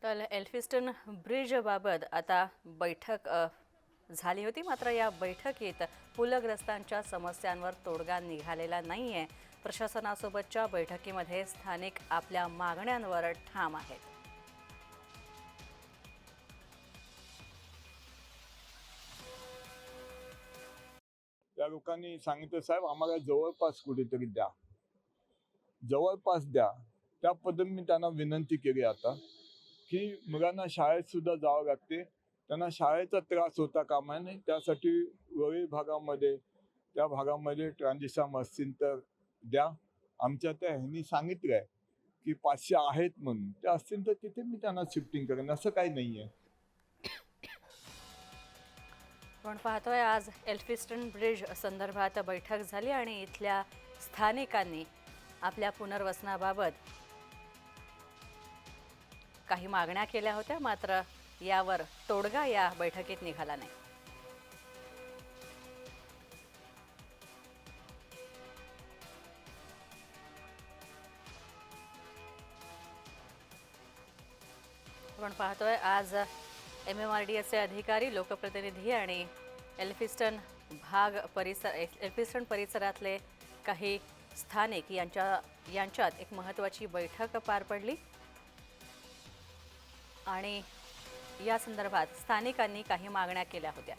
तर एल्फिस्टन ब्रिजबाबत आता बैठक झाली होती। मात्र या बैठकीत पूरग्रस्तांच्या समस्यांवर तोडगा निघालेला नाहीये। प्रशासनासोबतच्या बैठकीमध्ये स्थानिक आपल्या मागण्यांवर ठाम आहेत। त्या लोकांनी सांगितलं, साहेब आम्हाला जवळपास कुठेतरी द्या, जवळपास द्या। त्या पद्धतीने मी त्यांना विनंती केली आता की मुलांना शाळेत सुद्धा जावं लागते, त्यांना शाळेचा त्रास होता कामा नये। त्यासाठी वळी भागामध्ये त्या भागामध्ये ट्रान्झिशन असतील तर द्या। आमच्या त्या ह्यांनी सांगितलंय की 500 आहेत म्हणून, ते असतील तर तिथे मी त्यांना शिफ्टिंग करेन, असं काही नाहीये। आपण पाहतोय आज एल्फिस्टन ब्रिज संदर्भात बैठक झाली आणि इथल्या स्थानिकांनी आपल्या पुनर्वसनाबाबत काही मागण्या केल्या होत्या। मात्र यावर तोडगा या बैठकीत निघाला नाही। आपण पाहतोय आज MMRDAचे अधिकारी, लोकप्रतिनिधी आणि एल्फिस्टन परिसरातले काही स्थानिक यांच्यात एक महत्त्वाची बैठक पार पडली आणि या संदर्भात स्थानिकांनी काही मागण्या केल्या होत्या।